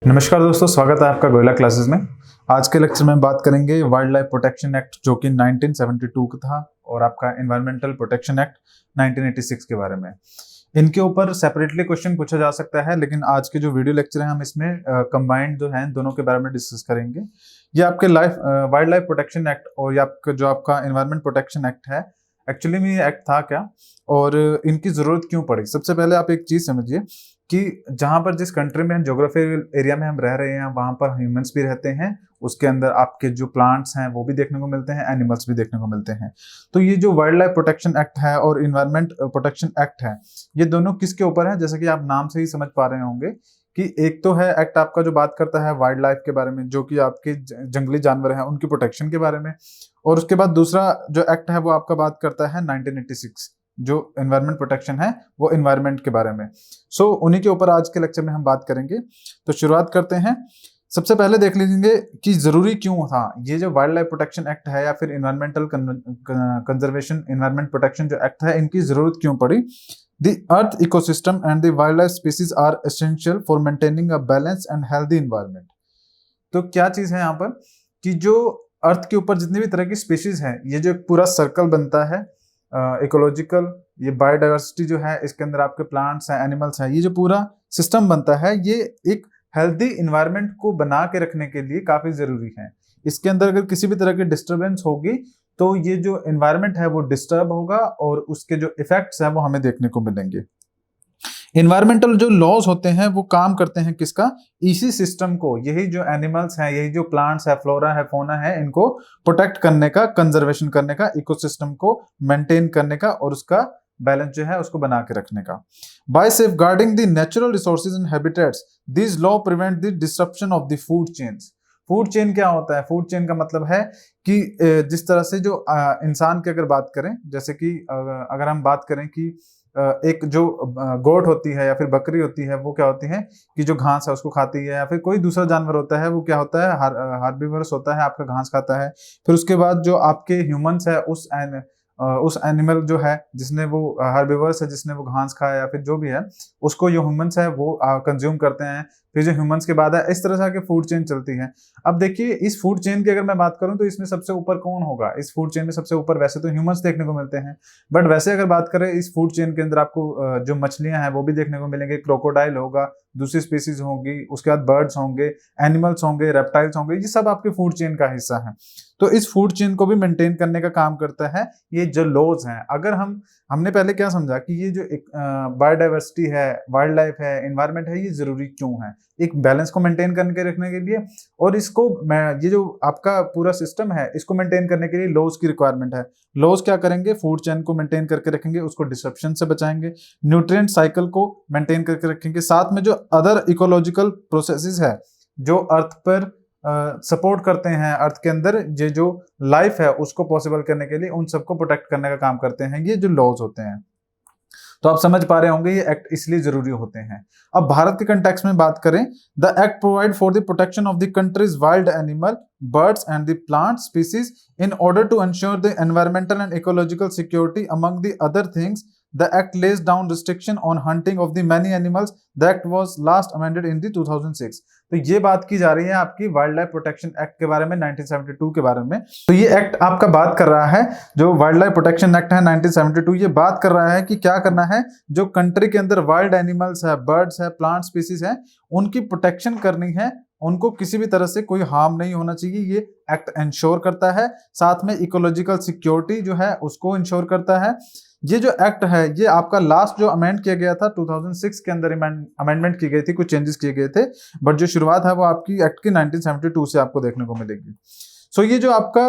नमस्कार दोस्तों, स्वागत है आपका गोयला क्लासेस में। आज के लेक्चर में बात करेंगे वाइल्ड लाइफ प्रोटेक्शन एक्ट जो कि 1972 का था और आपका एनवायरमेंटल प्रोटेक्शन एक्ट 1986 के बारे में। इनके ऊपर सेपरेटली क्वेश्चन पूछा जा सकता है, लेकिन आज के जो वीडियो लेक्चर है हम इसमें कंबाइंड जो है दोनों के बारे में डिस्कस करेंगे। ये आपके वाइल्ड लाइफ प्रोटेक्शन एक्ट और जो आपका एनवायरमेंट प्रोटेक्शन एक्ट है, एक्चुअली में ये एक्ट था क्या और इनकी जरूरत क्यों पड़ी। सबसे पहले आप एक चीज समझिए कि जहां पर जिस कंट्री में जोग्राफिकल एरिया में हम रह रहे हैं वहां पर ह्यूमंस भी रहते हैं, उसके अंदर आपके जो प्लांट्स हैं वो भी देखने को मिलते हैं, एनिमल्स भी देखने को मिलते हैं। तो ये जो वाइल्ड लाइफ प्रोटेक्शन एक्ट है और इन्वायरमेंट प्रोटेक्शन एक्ट है, ये दोनों किसके ऊपर है, जैसे कि आप नाम से ही समझ पा रहे होंगे कि एक तो है एक्ट आपका जो बात करता है वाइल्ड लाइफ के बारे में, जो कि आपके जंगली जानवर हैं उनकी प्रोटेक्शन के बारे में, और उसके बाद दूसरा जो एक्ट है वो आपका बात करता है 1986 जो एनवायरमेंट प्रोटेक्शन है वो एनवायरमेंट के बारे में। सो उन्हीं के ऊपर आज के लेक्चर में हम बात करेंगे। तो शुरुआत करते हैं। सबसे पहले देख लीजिए कि जरूरी क्यों था ये जो वाइल्ड लाइफ प्रोटेक्शन एक्ट है या फिर एनवायरमेंटल कंजर्वेशन एनवायरमेंट प्रोटेक्शन जो एक्ट है, इनकी जरूरत क्यों पड़ी। The earth ecosystem and the wild life species are essential for maintaining a balance and healthy environment. तो क्या चीज है यहाँ पर कि जो अर्थ के ऊपर जितनी भी तरह की स्पीशीज है, ये जो एक पूरा सर्कल बनता है इकोलॉजिकल, ये बायोडाइवर्सिटी जो है, इसके अंदर आपके प्लांट्स हैं, एनिमल्स हैं, ये जो पूरा सिस्टम बनता है ये एक हेल्दी इन्वायरमेंट को बना के रखने के लिए काफी जरूरी है। इसके अंदर अगर किसी भी तरह की डिस्टरबेंस होगी तो ये जो एनवायरमेंट है वो डिस्टर्ब होगा और उसके जो इफेक्ट्स हैं वो हमें देखने को मिलेंगे। इन्वायरमेंटल जो लॉज होते हैं वो काम करते हैं किसका, इसी सिस्टम को, यही जो एनिमल्स हैं, यही जो प्लांट्स है, फ्लोरा है, फोना है, इनको प्रोटेक्ट करने का, कंजर्वेशन करने का, इकोसिस्टम को मेंटेन करने का और उसका बैलेंस जो है उसको बना के रखने का। By safeguarding the natural resources and habitats this law prevent the disruption of the food chains. Food chain क्या होता है? फूड चेन का मतलब है कि जिस तरह से जो इंसान की अगर बात करें, जैसे कि अगर हम बात करें कि एक जो गोट होती है या फिर बकरी होती है, वो क्या होती है कि जो घास है उसको खाती है, या फिर कोई दूसरा जानवर होता है वो क्या होता है, हार्बिवरस होता है, आपका घास खाता है। फिर उसके बाद जो आपके ह्यूमंस है उस एनिमल जो है जिसने वो हार्बिवरस है, जिसने वो घास खाया या फिर जो भी है, उसको जो ह्यूमंस है वो कंज्यूम करते हैं। फिर जो ह्यूमंस के बाद है, इस तरह से आके फूड चेन चलती है। अब देखिए इस फूड चेन की अगर मैं बात करूं तो इसमें सबसे ऊपर कौन होगा? इस फूड चेन में सबसे ऊपर वैसे तो ह्यूमंस देखने को मिलते हैं, बट वैसे अगर बात करें इस फूड चेन के अंदर आपको जो मछलियां हैं वो भी देखने को मिलेंगे, क्रोकोडाइल होगा, दूसरी स्पीसीज होगी, उसके बाद बर्ड्स होंगे, एनिमल्स होंगे, रेप्टाइल्स होंगे, ये सब आपके फूड चेन का हिस्सा है। तो इस फूड चेन को भी मेंटेन करने का काम करता है ये जो लॉज हैं। अगर हमने पहले क्या समझा कि ये जो एक बायोडाइवर्सिटी है, वाइल्ड लाइफ है, एनवायरमेंट है, ये जरूरी क्यों है? एक बैलेंस को मेंटेन करके रखने के लिए, और इसको ये जो आपका पूरा सिस्टम है इसको मेंटेन करने के लिए लॉज की रिक्वायरमेंट है। लॉज क्या करेंगे? फूड चेन को मेंटेन करके रखेंगे, उसको डिसरप्शन से बचाएंगे, न्यूट्रिएंट साइकिल को मेंटेन करके रखेंगे, साथ में जो अदर इकोलॉजिकल प्रोसेसेस है जो अर्थ पर सपोर्ट करते हैं, अर्थ के अंदर ये जो लाइफ है उसको पॉसिबल करने के लिए उन सबको प्रोटेक्ट करने का काम करते हैं ये जो लॉज होते हैं। तो आप समझ पा रहे होंगे ये एक्ट इसलिए जरूरी होते हैं। अब भारत के कंटेक्स्ट में बात करें, the act provide for the protection of the country's wild animal, birds and the plant species in order to ensure the environmental and ecological security among the other things. The act lays down restriction on hunting of the many animals. The act was last amended in the 2006. तो ये बात की जा रही है आपकी wild life protection act के बारे में, 1972 के बारे में। तो ये एक्ट आपका बात कर रहा है, जो वाइल्ड लाइफ प्रोटेक्शन एक्ट है 1972, ये बात कर रहा है कि क्या करना है, जो कंट्री के अंदर वाइल्ड एनिमल्स है, बर्ड्स है, प्लांट स्पीसीज है, उनकी प्रोटेक्शन करनी है, उनको किसी भी तरह से कोई हार्म नहीं होना चाहिए, ये एक्ट इंश्योर करता है। साथ में इकोलॉजिकल सिक्योरिटी जो है उसको इंश्योर करता है। ये जो एक्ट है ये आपका लास्ट जो अमेंड किया गया था 2006 के अंदर अमेंडमेंट की गई थी, कुछ चेंजेस किए गए थे, बट जो शुरुआत है वो आपकी एक्ट की 1972 से आपको देखने को मिलेगी। सो ये जो आपका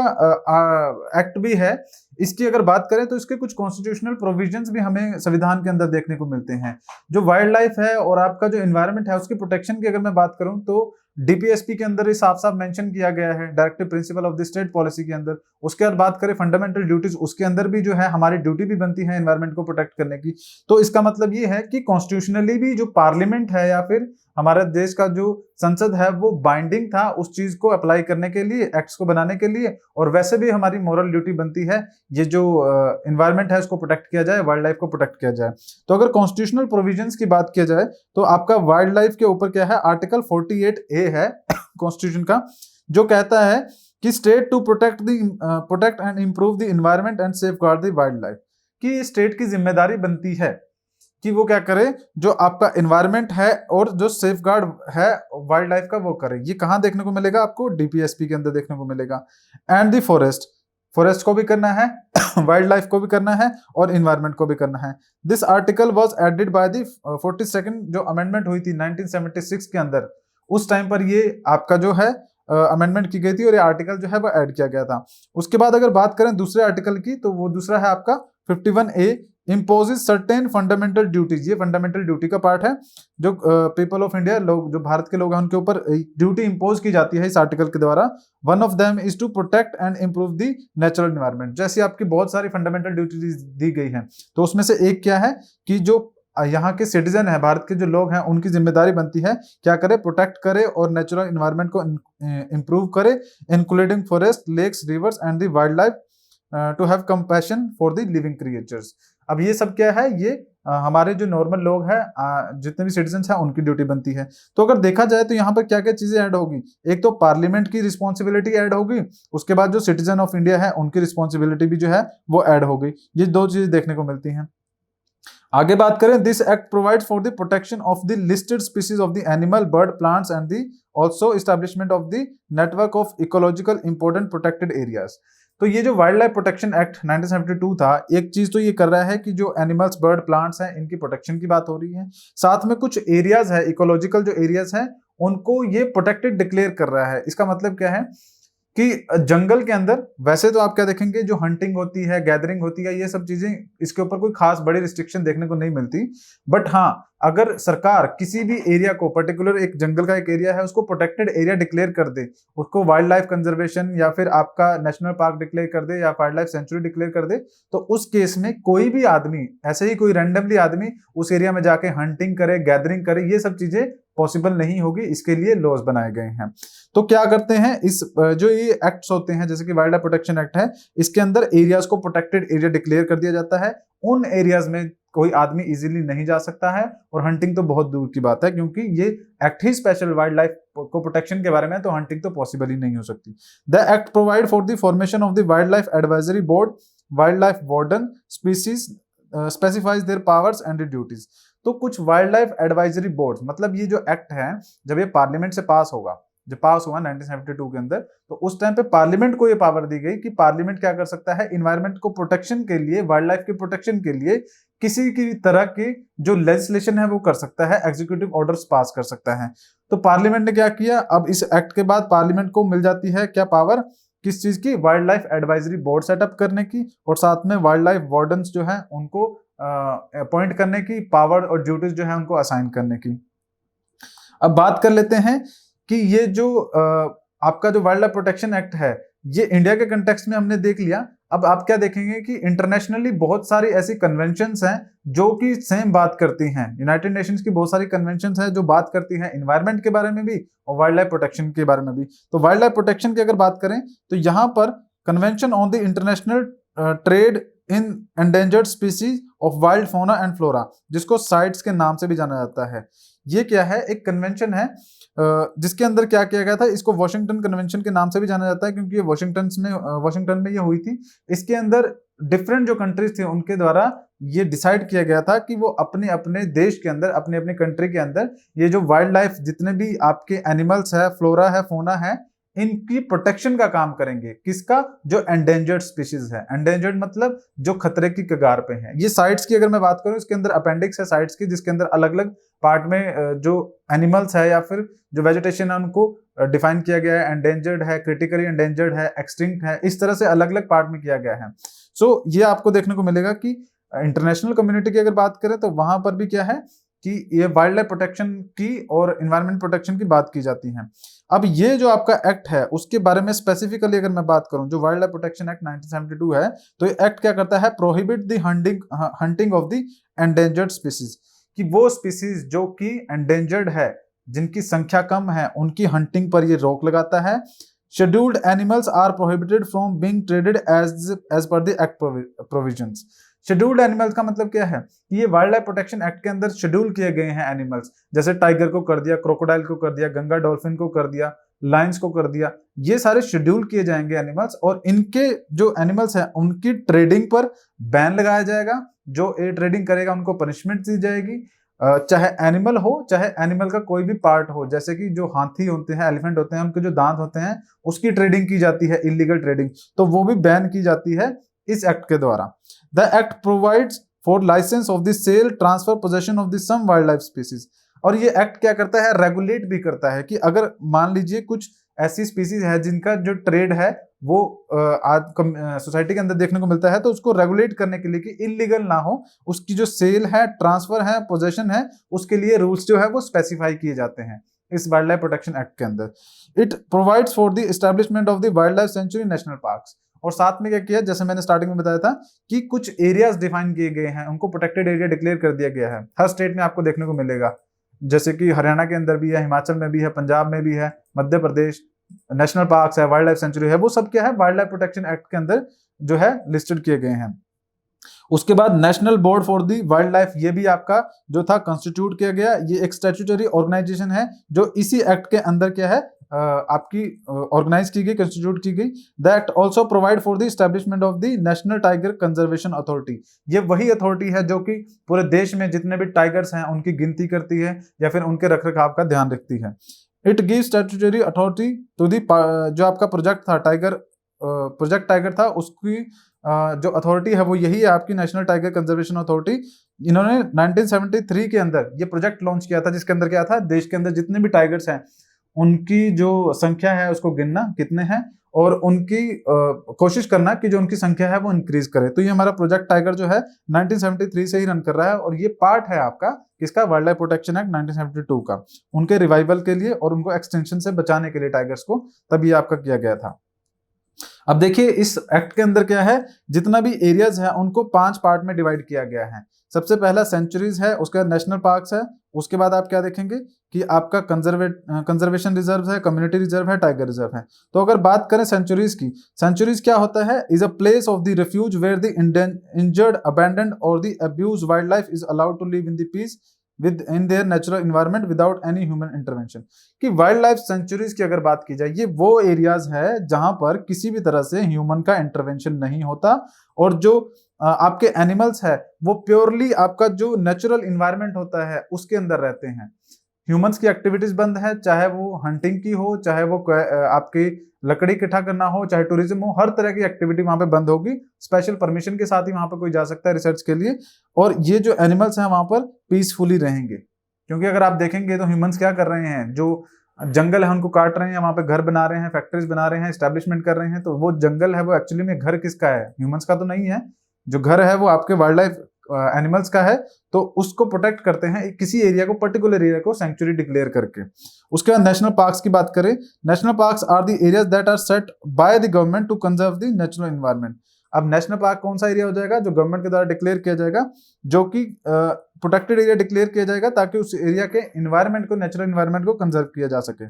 एक्ट भी है, इसकी अगर बात करें तो इसके कुछ कॉन्स्टिट्यूशनल प्रोविजंस भी हमें संविधान के अंदर देखने को मिलते हैं। जो वाइल्ड लाइफ है और आपका जो एनवायरनमेंट है उसकी प्रोटेक्शन की अगर मैं बात करूं तो डीपीएसपी के अंदर साफ साफ मेंशन किया गया है, directive principle of the state policy के अंदर। उसके बाद बात करें फंडामेंटल ड्यूटीज, उसके अंदर भी जो है हमारी ड्यूटी भी बनती है एनवायरनमेंट को प्रोटेक्ट करने की। तो इसका मतलब ये है कि कॉन्स्टिट्यूशनली भी जो पार्लियामेंट है या फिर हमारा देश का जो संसद है वो बाइंडिंग था उस चीज को अप्लाई करने के लिए, एक्ट्स को बनाने के लिए, और वैसे भी हमारी मॉरल ड्यूटी बनती है ये जो इन्वायरमेंट है उसको प्रोटेक्ट किया जाए, वाइल्ड लाइफ को प्रोटेक्ट किया जाए। तो अगर कॉन्स्टिट्यूशनल प्रोविजंस की बात किया जाए तो आपका वाइल्ड लाइफ के ऊपर क्या है, आर्टिकल 48A है कॉन्स्टिट्यूशन का, जो कहता है कि state to protect and improve the environment and safeguard the wild life, कि स्टेट की जिम्मेदारी बनती है कि वो क्या करे, जो आपका इन्वायरमेंट है और जो सेफगार्ड है वाइल्ड लाइफ का वो करे। ये कहाँ देखने को मिलेगा आपको, डीपीएसपी के अंदर देखने को मिलेगा। एंड द फॉरेस्ट को भी करना है वाइल्ड लाइफ को भी करना है और इन्वायरमेंट को भी करना है। This article was added by the 42nd जो अमेंडमेंट हुई थी 1976 के अंदर, उस टाइम पर ये आपका जो है अमेंडमेंट की गई थी और ये आर्टिकल जो है वो ऐड किया गया था। उसके बाद अगर बात करें दूसरे आर्टिकल की, तो वो दूसरा है आपका 51A, imposes certain fundamental duties. ये फंडामेंटल ड्यूटी का पार्ट है, जो पीपल ऑफ इंडिया, लोग जो भारत के लोग हैं उनके ऊपर ड्यूटी इंपोज की जाती है इस आर्टिकल के द्वारा। One of them is to protect and improve the natural environment. जैसी आपकी बहुत सारी फंडामेंटल ड्यूटीज दी गई हैं, तो उसमें से एक क्या है कि जो यहाँ के सिटीजन है, भारत के जो लोग हैं, उनकी जिम्मेदारी बनती है क्या करे, प्रोटेक्ट करे और नेचुरल एनवायरनमेंट को इंप्रूव करे, including forest, lakes, rivers and the wild life, to have compassion for the living creatures. अब ये सब क्या है, ये हमारे जो नॉर्मल लोग हैं, जितने भी सिटीजन्स हैं, उनकी ड्यूटी बनती है। तो अगर देखा जाए तो यहाँ पर क्या क्या चीजें ऐड होगी, एक तो पार्लियामेंट की रिस्पॉन्सिबिलिटी ऐड होगी, उसके बाद जो सिटीजन ऑफ इंडिया है उनकी रिस्पॉन्सिबिलिटी भी जो है वो ऐड हो गई। ये दो चीजें देखने को मिलती हैं। आगे बात करें, this act provides for the protection of the listed species of the animal, bird, plants and the also establishment of the network of ecological important protected areas. तो ये जो वाइल्ड लाइफ प्रोटेक्शन एक्ट 1972 था, एक चीज तो ये कर रहा है कि जो एनिमल्स, बर्ड, प्लांट्स हैं, इनकी प्रोटेक्शन की बात हो रही है, साथ में कुछ एरियाज है, इकोलॉजिकल जो एरियाज हैं, उनको ये प्रोटेक्टेड डिक्लेयर कर रहा है। इसका मतलब क्या है कि जंगल के अंदर वैसे तो आप क्या देखेंगे, जो हंटिंग होती है, गैदरिंग होती है, ये सब चीजें, इसके ऊपर कोई खास बड़ी रिस्ट्रिक्शन देखने को नहीं मिलती। बट हाँ, अगर सरकार किसी भी एरिया को, पर्टिकुलर एक जंगल का एक एरिया है, उसको प्रोटेक्टेड एरिया डिक्लेयर कर दे, उसको वाइल्ड लाइफ कंजर्वेशन या फिर आपका नेशनल पार्क डिक्लेयर कर दे या वाइल्ड लाइफ सेंचुरी डिक्लेयर कर दे, तो उस केस में कोई भी आदमी, ऐसे ही कोई रैंडमली आदमी उस एरिया में जाके हंटिंग करे, गैदरिंग करे, ये सब चीजें पॉसिबल नहीं होगी। इसके लिए लॉज बनाए गए हैं। तो क्या करते हैं, इस जो ये एक्ट्स होते हैं, जैसे कि वाइल्ड लाइफ प्रोटेक्शन एक्ट है, इसके अंदर एरियाज को प्रोटेक्टेड एरिया डिक्लेयर कर दिया जाता है। उन एरियाज में कोई आदमी इजीली नहीं जा सकता है, और हंटिंग तो बहुत दूर की बात है, क्योंकि ये एक्ट ही स्पेशल वाइल्ड लाइफ को प्रोटेक्शन के बारे में, तो हंटिंग तो पॉसिबल ही नहीं हो सकती। The act provide for the formation of the wild life advisory board, wild life warden, species specifies there powers and duties. तो कुछ वाइल्ड लाइफ एडवाइजरी बोर्ड, मतलब ये जो एक्ट है, जब ये पार्लियामेंट से पास होगा, जब पास हुआ 1972 के अंदर, तो उस टाइम पे पार्लियामेंट को ये पावर दी गई कि पार्लियामेंट क्या कर सकता है, इन्वायरमेंट को प्रोटेक्शन के लिए, वाइल्ड लाइफ के प्रोटेक्शन के लिए किसी की तरह की जो लेजिस्लेशन है वो कर सकता है, एग्जीक्यूटिव ऑर्डर्स पास कर सकता है। तो पार्लियामेंट ने क्या किया, अब इस एक्ट के बाद पार्लियामेंट को मिल जाती है क्या पावर, किस चीज की, wild life advisory board setup करने की, और साथ में वाइल्ड लाइफ वार्डन्स जो है उनको अपॉइंट करने की पावर, और ड्यूटीज जो है उनको असाइन करने की। अब बात कर लेते हैं कि ये जो आपका जो वाइल्ड लाइफ प्रोटेक्शन एक्ट है, ये इंडिया के कंटेक्स्ट में हमने देख लिया। अब आप क्या देखेंगे कि इंटरनेशनली बहुत सारी ऐसी कन्वेंशंस हैं जो कि सेम बात करती हैं। यूनाइटेड नेशंस की बहुत सारी कन्वेंशंस हैं जो बात करती हैं इन्वायरमेंट के बारे में भी और वाइल्ड लाइफ प्रोटेक्शन के बारे में भी। तो वाइल्ड लाइफ प्रोटेक्शन की अगर बात करें तो यहाँ पर convention on the international trade in endangered species of wild fauna and flora, जिसको साइट्स के नाम से भी जाना जाता है, ये क्या है, एक कन्वेंशन है जिसके अंदर क्या किया गया था, इसको वॉशिंगटन कन्वेंशन के नाम से भी जाना जाता है, क्योंकि ये वॉशिंगटन में ये हुई थी। इसके अंदर डिफरेंट जो कंट्रीज थे उनके द्वारा ये डिसाइड किया गया था कि वो अपने अपने देश के अंदर, अपने अपने कंट्री के अंदर, ये जो वाइल्ड लाइफ जितने भी आपके एनिमल्स है, फ्लोरा है, फोना है, इनकी प्रोटेक्शन का काम करेंगे। किसका, जो एंडेंजर्ड स्पीशीज है। एंडेंजर्ड मतलब जो खतरे की कगार पे हैं। ये साइट्स की अगर मैं बात करूं, इसके अंदर अपेंडिक्स है साइट्स की, जिसके अंदर अलग अलग पार्ट में जो एनिमल्स है या फिर जो वेजिटेशन है उनको डिफाइन किया गया है। एंडेंजर्ड है, क्रिटिकली एंडेंजर्ड है, एक्सटिंक्ट है, इस तरह से अलग अलग पार्ट में किया गया है। सो ये आपको देखने को मिलेगा कि इंटरनेशनल कम्युनिटी की अगर बात करें तो वहां पर भी क्या है कि ये वाइल्ड लाइफ प्रोटेक्शन की और एनवायरमेंट प्रोटेक्शन की बात की जाती है। अब ये जो आपका एक्ट है उसके बारे में स्पेसिफिकली अगर मैं बात करूं, जो वाइल्ड लाइफ प्रोटेक्शन एक्ट 1972 है, तो ये एक्ट क्या करता है, prohibit the hunting of the endangered species, कि वो स्पीसीज जो कि एंडेंजर्ड है, जिनकी संख्या कम है, उनकी हंटिंग पर ये रोक लगाता है। Scheduled animals are prohibited from being traded as per the act provisions. Scheduled animals का मतलब क्या है कि ये वाइल्ड लाइफ प्रोटेक्शन एक्ट के अंदर शेड्यूल किए गए हैं एनिमल्स, जैसे टाइगर को कर दिया, क्रोकोडाइल को कर दिया, गंगा डॉल्फिन को कर दिया, लायंस को कर दिया। ये सारे शेड्यूल किए जाएंगे एनिमल्स, और इनके जो एनिमल्स हैं उनकी ट्रेडिंग पर बैन लगाया जाएगा। जो ए ट्रेडिंग करेगा उनको पनिशमेंट दी जाएगी, चाहे एनिमल हो चाहे एनिमल का कोई भी पार्ट हो, जैसे कि जो हाथी होते हैं, एलिफेंट होते हैं, उनके जो दांत होते हैं उसकी ट्रेडिंग की जाती है, इलीगल ट्रेडिंग, तो वो भी बैन की जाती है इस एक्ट के द्वारा। The act provides for licence of the sale, transfer, possession of the some wild life species. और ये एक्ट क्या करता है, रेगुलेट भी करता है कि अगर मान लीजिए कुछ ऐसी स्पीसीज है जिनका जो ट्रेड है वो सोसाइटी के अंदर देखने को मिलता है, तो उसको रेगुलेट करने के लिए कि इलीगल ना हो, उसकी जो सेल है, ट्रांसफर है, पोजेशन है, उसके लिए रूल्स जो है वो स्पेसिफाई किए जाते हैं इस वाइल्ड लाइफ प्रोटेक्शन एक्ट के अंदर। It provides for the establishment of the wild life sanctuary national parks. और साथ में क्या किया, जैसे मैंने स्टार्टिंग में बताया था कि कुछ एरियाज डिफाइन किए गए हैं, उनको प्रोटेक्टेड एरिया डिक्लेयर कर दिया गया है। हर स्टेट में आपको देखने को मिलेगा, जैसे कि हरियाणा के अंदर भी है, हिमाचल में भी है, पंजाब में भी है, मध्य प्रदेश, नेशनल पार्क्स है, वाइल्ड लाइफ सेंचुरी है, वो सब क्या है वाइल्ड लाइफ प्रोटेक्शन एक्ट के अंदर जो है लिस्टेड किए गए हैं। उसके बाद national board for the wild life, ये भी आपका जो था कंस्टिट्यूट किया गया। ये एक स्टैट्यूटरी ऑर्गेनाइजेशन है जो इसी एक्ट के अंदर क्या है आपकी ऑर्गेनाइज की गई, कंस्टिट्यूट की गई। The act also provide for the establishment of the national tiger conservation authority. ये वही अथॉरिटी है जो कि पूरे देश में जितने भी टाइगर्स हैं उनकी गिनती करती है या फिर उनके रखरखाव का ध्यान रखती है। It give statutory authority to the, जो आपका प्रोजेक्ट था टाइगर, प्रोजेक्ट टाइगर था, उसकी जो अथॉरिटी है वो यही है आपकी नेशनल टाइगर कंजर्वेशन अथॉरिटी। इन्होंने 1973 के अंदर ये प्रोजेक्ट लॉन्च किया था, जिसके अंदर क्या था, देश के अंदर जितने भी टाइगर्स हैं उनकी जो संख्या है उसको गिनना कितने हैं, और उनकी कोशिश करना कि जो उनकी संख्या है वो इंक्रीज करे। तो ये हमारा प्रोजेक्ट टाइगर जो है 1973 से ही रन कर रहा है, और ये पार्ट है आपका किसका, वाइल्ड लाइफ प्रोटेक्शन एक्ट 1972 का, उनके रिवाइवल के लिए और उनको एक्सटेंशन से बचाने के लिए टाइगर्स को, तब ये आपका किया गया था। अब देखिए इस एक्ट के अंदर क्या है, जितना भी एरियाज है उनको 5 पार्ट में डिवाइड किया गया है। सबसे पहला सेंचुरीज है, उसके बाद नेशनल पार्क्स है, उसके बाद आप क्या देखेंगे कि आपका कंजर्वेशन रिजर्व है, कम्युनिटी रिजर्व है, टाइगर रिजर्व है। तो अगर बात करें सेंचुरीज की, सेंचुरीज क्या होता है, is a place of the refuge where the injured, abandoned और the abused wildlife is allowed to live in the peace within their natural environment without any human intervention. कि wildlife sanctuaries की अगर बात की जाए, ये वो areas है जहां पर किसी भी तरह से ह्यूमन का इंटरवेंशन नहीं होता, और जो आपके एनिमल्स है वो प्योरली आपका जो नेचुरल इन्वायरमेंट होता है उसके अंदर रहते हैं। ह्यूमंस की एक्टिविटीज बंद है, चाहे वो हंटिंग की हो, चाहे वो आपकी लकड़ी इकट्ठा करना हो, चाहे टूरिज्म हो, हर तरह की एक्टिविटी वहां पे बंद होगी। स्पेशल परमिशन के साथ ही वहां पर कोई जा सकता है रिसर्च के लिए, और ये जो एनिमल्स हैं वहां पर पीसफुली रहेंगे। क्योंकि अगर आप देखेंगे तो ह्यूमंस क्या कर रहे हैं, जो जंगल है उनको काट रहे हैं, वहां पे घर बना रहे हैं, फैक्ट्रीज बना रहे हैं, एस्टैब्लिशमेंट कर रहे हैं। तो वो जंगल है वो एक्चुअली में घर किसका है, ह्यूमंस का तो नहीं है। जो घर है वो आपके वाइल्ड लाइफ एनिमल्स का है, तो उसको प्रोटेक्ट करते हैं किसी एरिया को, पर्टिकुलर एरिया को सेंचुरी डिक्लेयर करके। उसके बाद नेशनल पार्क्स की बात करें, national parks are the areas that are set by the government to conserve the natural environment. अब नेशनल पार्क कौन सा एरिया हो जाएगा, जो गवर्नमेंट के द्वारा डिक्लेयर किया जाएगा, जो कि प्रोटेक्टेड एरिया डिक्लेयर किया जाएगा, ताकि उस एरिया के एनवायरनमेंट को, नेचुरल एनवायरनमेंट को कंजर्व किया जा सके।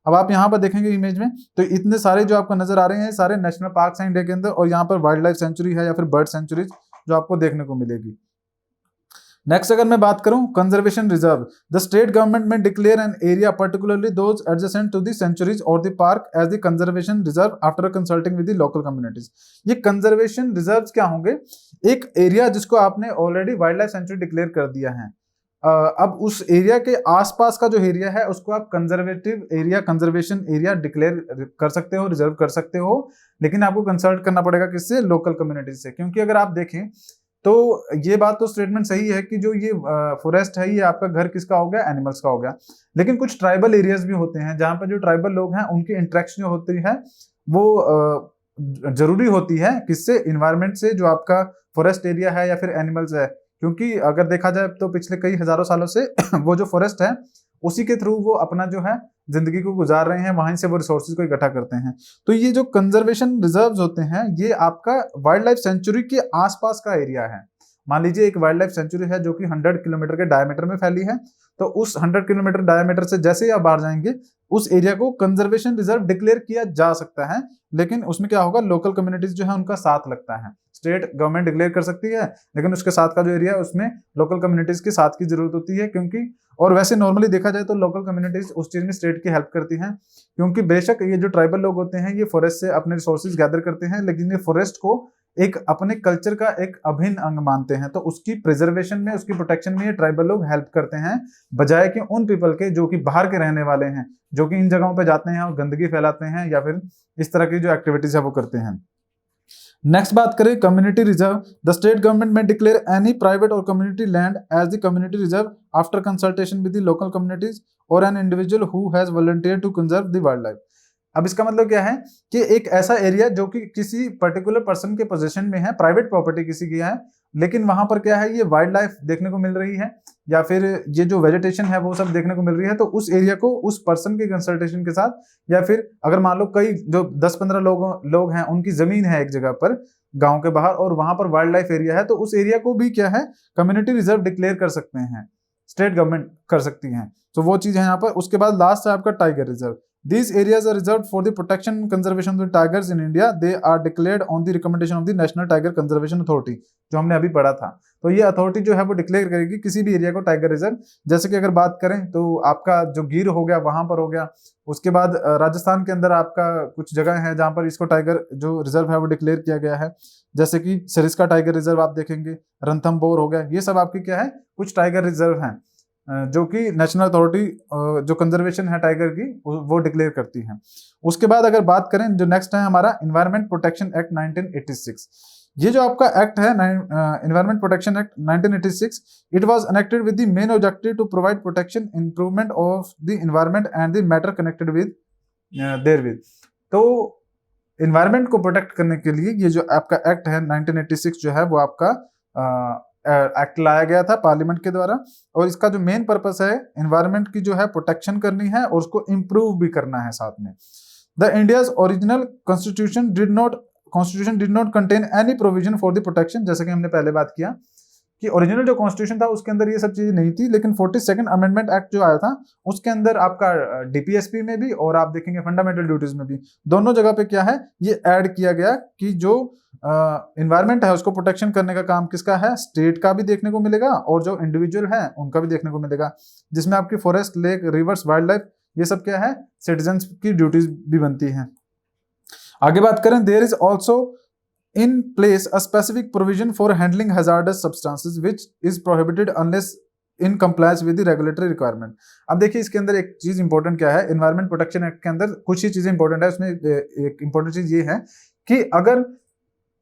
अब आप यहाँ पर देखेंगे इमेज में, तो इतने सारे जो आपको नजर आ रहे हैं सारे नेशनल पार्क्स हैं इंडिया के अंदर, और यहाँ पर वाइल्ड लाइफ सेंचुरी है या फिर बर्ड सेंचुरीज जो आपको देखने को मिलेगी। नेक्स्ट अगर मैं बात करूं conservation reserve, the state government may declare an area particularly those adjacent to the sanctuaries और the park as the conservation reserve after consulting with the local communities. ये कंजर्वेशन रिजर्व्स क्या होंगे, एक एरिया जिसको आपने already wildlife sanctuary declare कर दिया है, अब उस एरिया के आसपास का जो एरिया है उसको आप conservative area, conservation area declare कर सकते हो, रिजर्व कर सकते हो, लेकिन आपको कंसल्ट करना पड़ेगा किससे, लोकल कम्युनिटी से। क्योंकि अगर आप देखें तो ये बात तो स्टेटमेंट सही है कि जो ये फॉरेस्ट है ये आपका घर किसका हो गया, एनिमल्स का हो गया, लेकिन कुछ ट्राइबल एरियाज भी होते हैं जहां पर जो ट्राइबल लोग हैं उनकी इंटरेक्शन जो होती है वो जरूरी होती है किससे, इन्वायरमेंट से, जो आपका फॉरेस्ट एरिया है या फिर एनिमल्स है। क्योंकि अगर देखा जाए तो पिछले कई हजारों सालों से वो जो फॉरेस्ट है उसी के थ्रू वो अपना जो है जिंदगी को गुजार रहे हैं, वहीं से वो रिसोर्सेज को इकट्ठा करते हैं। तो ये जो कंजर्वेशन रिजर्व्स होते हैं ये आपका वाइल्ड लाइफ सेंचुरी के आसपास का एरिया है। मान लीजिए एक वाइल्ड लाइफ सेंचुरी है जो कि 100 किलोमीटर के डायमीटर में फैली है, तो उस 100 किलोमीटर डायमीटर से जैसे ही आप बाहर जाएंगे उस एरिया को कंजर्वेशन रिजर्व डिक्लेयर किया जा सकता है, लेकिन उसमें क्या होगा, लोकल कम्युनिटीज जो है उनका साथ लगता है। स्टेट गवर्नमेंट डिक्लेयर कर सकती है, लेकिन उसके साथ का जो एरिया है उसमें लोकल कम्युनिटीज के साथ की जरूरत होती है, क्योंकि और वैसे नॉर्मली देखा जाए तो लोकल कम्युनिटीज उस चीज में स्टेट की हेल्प करती हैं, क्योंकि बेशक ये जो ट्राइबल लोग होते हैं ये फॉरेस्ट से अपने रिसोर्सेज गैदर करते हैं, लेकिन ये फॉरेस्ट को एक अपने कल्चर का एक अभिन्न अंग मानते हैं, तो उसकी प्रिजर्वेशन में, उसकी प्रोटेक्शन में ये ट्राइबल लोग हेल्प करते हैं, बजाय कि उन पीपल के जो कि बाहर के रहने वाले हैं, जो कि इन जगहों पे जाते हैं और गंदगी फैलाते हैं या फिर इस तरह की जो एक्टिविटीज है वो करते हैं। नेक्स्ट बात करें community reserve. The state government may declare any private और community land as the community reserve after consultation with the local communities और an individual who has volunteer to conserve the wild life. अब इसका मतलब क्या है कि एक ऐसा एरिया जो कि किसी पर्टिकुलर पर्सन के पोजीशन में है, प्राइवेट प्रॉपर्टी किसी की है, लेकिन वहां पर क्या है, ये वाइल्ड लाइफ देखने को मिल रही है या फिर ये जो वेजिटेशन है वो सब देखने को मिल रही है, तो उस एरिया को उस पर्सन के कंसल्टेशन के साथ, या फिर अगर मान लो कई जो 10-15 लोग हैं उनकी जमीन है एक जगह पर गांव के बाहर और वहां पर वाइल्ड लाइफ एरिया है, तो उस एरिया को भी क्या है, कम्युनिटी रिजर्व डिक्लेयर कर सकते हैं, स्टेट गवर्नमेंट कर सकती है। तो वो चीज है यहाँ पर। उसके बाद लास्ट है आपका tiger reserve. These areas are reserved for the protection and conservation of the tigers in India. They are declared on the recommendation of the National Tiger Conservation Authority, जो हमने अभी पढ़ा था। तो ये अथॉरिटी जो है वो डिक्लेयर करेगी किसी भी एरिया को टाइगर रिजर्व। जैसे कि अगर बात करें तो आपका जो गिर हो गया वहां पर हो गया, उसके बाद राजस्थान के अंदर आपका कुछ जगह है जहां पर इसको टाइगर जो रिजर्व है वो डिक्लेयर किया गया है, जैसे कि सरिस्का टाइगर रिजर्व आप देखेंगे, रणथंभौर हो गया, ये सब आपकी क्या है, कुछ टाइगर रिजर्व हैं जो कि नेशनल अथॉरिटी जो कंजर्वेशन है टाइगर की वो डिक्लेयर करती है। उसके बाद अगर बात करें जो नेक्स्ट है हमारा एनवायरमेंट प्रोटेक्शन एक्ट 1986। ये जो आपका एक्ट है environment protection act 1986, it was enacted with the main objective to provide protection, improvement of the environment and the matter connected with therewith. तो एनवायरमेंट को प्रोटेक्ट करने के लिए ये जो आपका एक्ट है 1986 जो है वो आपका एक्ट लाया गया था पार्लियामेंट के द्वारा, और इसका जो मेन पर्पस है एनवायरमेंट की जो है प्रोटेक्शन करनी है और उसको इंप्रूव भी करना है साथ में। The India's original constitution did not contain any provision for the protection, जैसे कि हमने पहले बात किया कि ओरिजिनल जो कॉन्स्टिट्यूशन था उसके अंदर ये सब चीजें नहीं थी, लेकिन 42nd अमेंडमेंट एक्ट जो आया था उसके अंदर आपका डीपीएसपी में भी और आप देखेंगे फंडामेंटल ड्यूटीज में भी, दोनों जगह पे क्या है ये ऐड किया गया कि जो एनवायरमेंट है उसको प्रोटेक्शन करने का काम किसका है, स्टेट का भी देखने को मिलेगा और जो इंडिविजुअल है उनका भी देखने को मिलेगा, जिसमें आपकी forest, lake, reverse, wild life ये सब क्या है, सिटीजन्स की ड्यूटीज भी बनती है। आगे बात करें, there is also in place a specific provision for handling hazardous substances which is prohibited unless in compliance with the regulatory requirement। अब देखिए इसके अंदर एक चीज इंपॉर्टेंट क्या है, एनवायरमेंट प्रोटेक्शन एक्ट के अंदर कुछ ही चीजें इंपॉर्टेंट है, उसमें एक इंपॉर्टेंट चीज ये है कि अगर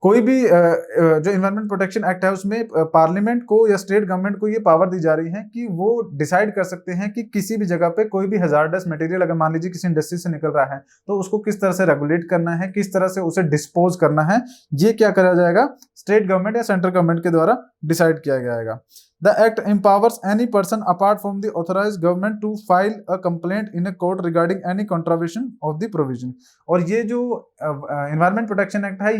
कोई भी जो एनवायरमेंट प्रोटेक्शन एक्ट है उसमें पार्लियामेंट को या स्टेट गवर्नमेंट को ये पावर दी जा रही है कि वो डिसाइड कर सकते हैं कि किसी भी जगह पे कोई भी हजार्डस मटेरियल अगर मान लीजिए किसी इंडस्ट्री से निकल रहा है तो उसको किस तरह से रेगुलेट करना है, किस तरह से उसे डिस्पोज करना है, ये क्या करा जाएगा, स्टेट गवर्नमेंट या सेंट्रल गवर्नमेंट के द्वारा डिसाइड किया जाएगा। The act empowers any person apart from the authorized government to file a complaint in a court regarding any contravention of the provision। और ये जो एनवायरमेंट प्रोटेक्शन एक्ट है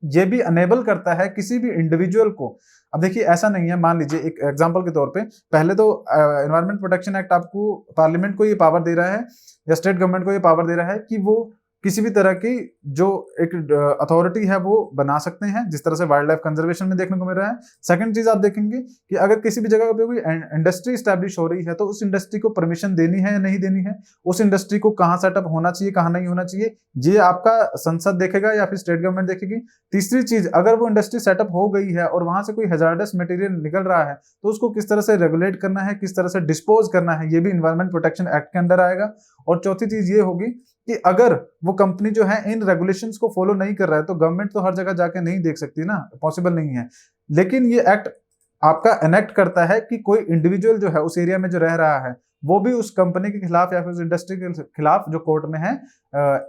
ये भी अनेबल करता है किसी भी इंडिविजुअल को। अब देखिए ऐसा नहीं है, मान लीजिए एक एग्जांपल के तौर पे, पहले तो एनवायरमेंट प्रोटेक्शन एक्ट आपको पार्लियामेंट को ये पावर दे रहा है या स्टेट गवर्नमेंट को ये पावर दे रहा है कि वो किसी भी तरह की जो एक अथॉरिटी है वो बना सकते हैं, जिस तरह से वाइल्ड लाइफ कंजर्वेशन में देखने को मिल रहा है। सेकंड चीज आप देखेंगे कि अगर किसी भी जगह पे कोई इंडस्ट्री स्टैब्लिश हो रही है तो उस इंडस्ट्री को परमिशन देनी है या नहीं देनी है, उस इंडस्ट्री को कहाँ सेटअप होना चाहिए कहाँ नहीं होना चाहिए, ये आपका संसद देखेगा या फिर स्टेट गवर्नमेंट देखेगी। तीसरी चीज, अगर वो इंडस्ट्री सेटअप हो गई है और वहां से कोई हैजार्डस मटेरियल निकल रहा है तो उसको किस तरह से रेगुलेट करना है, किस तरह से डिस्पोज करना है, ये भी एनवायरमेंट प्रोटेक्शन एक्ट के अंदर आएगा। और चौथी चीज ये होगी कि अगर वो कंपनी जो है इन रेगुलेशंस को फॉलो नहीं कर रहा है तो गवर्नमेंट तो हर जगह जाके नहीं देख सकती ना, पॉसिबल नहीं है। लेकिन ये एक्ट आपका एनेक्ट करता है कि कोई इंडिविजुअल जो है उस एरिया में जो रह रहा है वो भी उस कंपनी के खिलाफ या फिर उस इंडस्ट्री के खिलाफ जो कोर्ट में है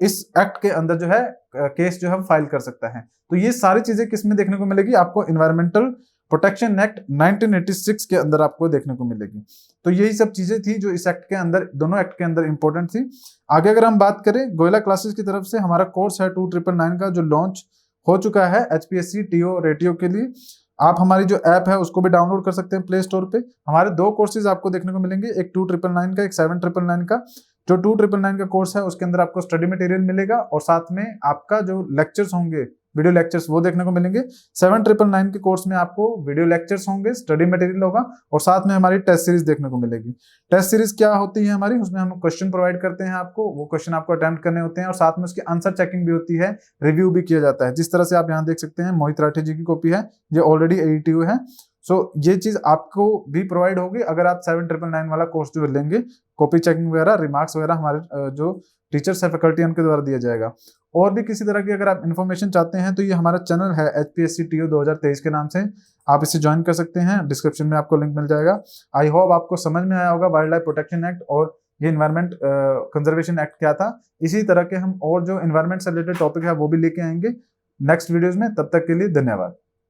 इस एक्ट के अंदर जो है केस जो है फाइल कर सकता है। तो ये सारी चीजें किस में देखने को मिलेगी, आपको एनवायरमेंटल प्रोटेक्शन एक्ट 1986 के अंदर आपको देखने को मिलेगी। तो यही सब चीजें थी जो इस एक्ट के अंदर, दोनों एक्ट के अंदर इंपॉर्टेंट थी। आगे अगर हम बात करें, गोयला क्लासेस की तरफ से हमारा कोर्स है 2999 का जो लॉन्च हो चुका है HPSC TO रेटियो के लिए। आप हमारी जो ऐप है उसको भी डाउनलोड कर सकते हैं प्ले स्टोर पे। हमारे 2 कोर्सेज आपको देखने को मिलेंगे, एक 2999 का, एक 7999 का। जो 2999 का कोर्स है उसके अंदर आपको स्टडी मटेरियल मिलेगा और साथ में आपका जो लेक्चर्स होंगे, वीडियो लेक्चर्स, वो देखने को मिलेंगे। 7999 के कोर्स में आपको वीडियो लेक्चर्स होंगे, स्टडी मटेरियल होगा और साथ में हमारी टेस्ट सीरीज देखने को मिलेगी। टेस्ट सीरीज क्या होती है हमारी, उसमें हम क्वेश्चन प्रोवाइड करते हैं आपको, वो क्वेश्चन आपको अटेम्प्ट करने होते हैं और साथ में उसकी आंसर चेकिंग भी होती है, रिव्यू भी किया जाता है। जिस तरह से आप यहाँ देख सकते हैं मोहित राठी जी की कॉपी है, ये ऑलरेडी AETU है। सो ये चीज आपको भी प्रोवाइड होगी अगर आप 7999 वाला कोर्स जो लेंगे। कॉपी चेकिंग वगैरह, रिमार्क्स वगैरह हमारे जो टीचर्स है, फैकल्टी, उनके द्वारा दिया जाएगा। और भी किसी तरह की अगर आप इन्फॉर्मेशन चाहते हैं तो ये हमारा चैनल है HPSC TU 2023 के नाम से, आप इसे ज्वाइन कर सकते हैं, डिस्क्रिप्शन में आपको लिंक मिल जाएगा। आई होप आपको समझ में आया होगा वाइल्ड लाइफ प्रोटेक्शन एक्ट और ये इन्वायरमेंट कंजर्वेशन एक्ट क्या था। इसी तरह के हम और जो इन्वायरमेंट से रिलेटेड टॉपिक है वो भी लेके आएंगे नेक्स्ट वीडियोज में। तब तक के लिए धन्यवाद।